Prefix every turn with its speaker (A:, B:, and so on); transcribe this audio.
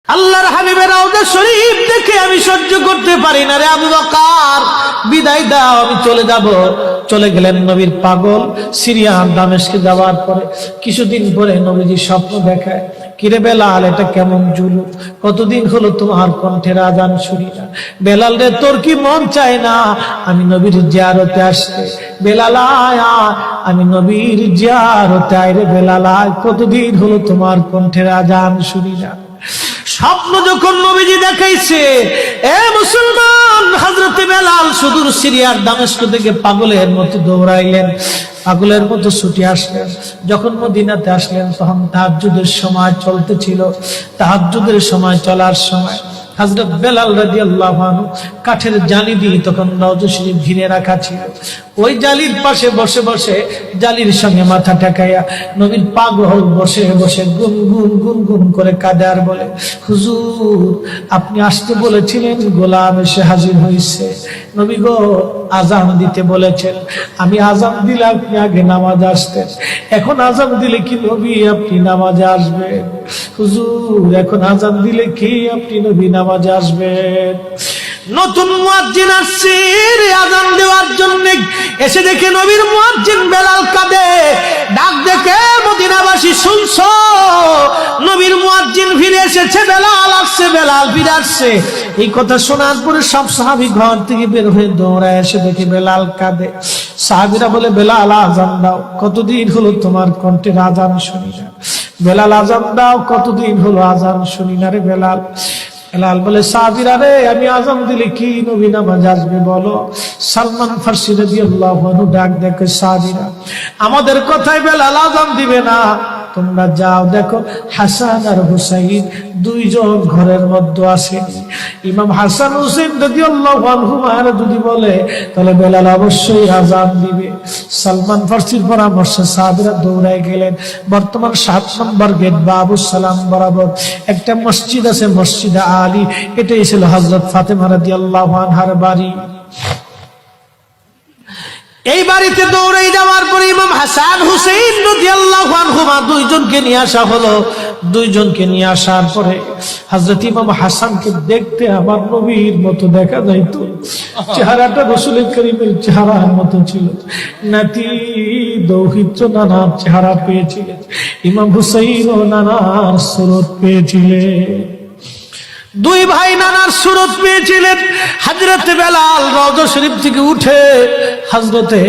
A: আল্লাহর হাবিবের রওজা শরীফ দেখে আমি সহ্য করতে পারি না রে আবু বকর, বিদায় দাও, আমি চলে যাব। চলে গেলেন নবীর পাগল। সিরিয়া দামেস্কে যাওয়ার পরে কিছুদিন পরে নবীজি স্বপ্ন দেখায়, কিরে বেলাল, এটা কেমন জুলুম, কতদিন হলো তোমার কণ্ঠের আজান শুনি না। বেলাল রে, তোর কি মন চায় না আমি নবীর জিয়ারতে আসতে? বেলাল আয়, আমি নবীর জিয়ারতে আয় রে বেলাল আয়, কতদিন হলো তোমার কণ্ঠের আজান শুনি না। স্বপ্ন যখন নবীজি দেখাইছে, এ মুসলমান, হযরতে বেলাল সুদূর সিরিয়ার দামেস্ক থেকে পাগলের মতো দৌড়াইলেন, পাগলের মতো ছুটে আসলেন। যখন মদিনাতে আসলেন তখন তাহাজ্জুদের সময় চলতেছিল। তাহাজ্জুদের সময় চলার সময় হযরত বেলাল রাদিয়াল্লাহু আনহু কাঠের জালি দিয়ে তখন রওজা শরীফ ঘিরে রাখা ছিল। ওই জালির পাশে বসে বসে জালির সঙ্গে মাথা ঠেকাইয়া নবীর পাগল বসে বসে গুনগুন গুনগুন করে কাঁদে আর বলে, হুজুর, আপনি আসতে বলেছিলেন, গোলাম এসে হাজির হয়েছে। নবী গো, আজান দিতে বলেছেন, আমি আজান দিলে আপনি আগে নামাজে আসতেন, এখন আজান দিলে কি নবী আপনি নামাজে আসবেন? হুজুর, এখন আজান দিলে কি আপনি নবী নামাজে আসবেন? নতুন মুয়াজ্জিন আসছে আজান দেওয়ার জন্য, এসে দেখে নবীর মুয়াজ্জিন বেলাল কাঁদে। ডাক দেখে মদিনাবাসী, শুনছো, নবীর মুয়াজ্জিন ফিরে এসেছে, বেলাল আসছে, বেলাল ফিরে আসছে। এই কথা শোনার পরে সব সাহাবী ঘর থেকে বের হয়ে দৌড়ায় এসে দেখে বেলাল কাঁদে। সাহাবীরা বলে, বেলাল আজান দাও, কতদিন হলো তোমার কণ্ঠের আজান শুনি না। বেলাল আজান দাও, কতদিন হলো আজান শুনি না রে বেলাল। বেলাল বলে, সাহাবীরা রে, আমি আজান দিলে কি নবী নামাজ আসবে বলো? সালমান ফারসি রাদিয়াল্লাহু আনহু ডাক দেখে, সাহাবীরা, আমাদের কথায় বেলাল আজান দিবে না, তোমরা যাও দেখো হাসান আর হুসাইন দুইজন ঘরের মধ্যে আছে। ইমাম হাসান হুসাইন রাদিয়াল্লাহু আনহুমা যদি বলে তাহলে বেলাল অবশ্যই আজান দিবে। সালমান ফারসির পরামর্শে সাহাবীরা দৌড়ায় গেলেন। বর্তমান 7 নম্বর গেট বাবু সালাম বরাবর একটা মসজিদ আছে, মসজিদে আলী, এটাই ছিল হযরত ফাতেমা রাদিয়াল্লাহু আনহার বাড়ি। এই বাড়িতে দৌড়ে যাওয়ার পরে ইমাম হাসান হুসাইন রাদিয়াল্লাহু আনহুমা দুইজনকে নিয়ে আসা হলো। দুইজনকে নিয়ে আসার পরে হযরত ইমাম হাসানকে দেখতে আমার নবীর মতো দেখা যাইতো, চেহারাটা রাসূল করিমের চেহারার মতো ছিল। নাতি দৌহিত্র নানার চেহারা পেয়েছিলেন, ইমাম হুসাইনও নানার সুরত পেয়েছিলেন। দুই ভাই নানার সুরত পেয়েছিলেন। হযরত বেলাল রওজা শরীফ থেকে উঠে হযরতে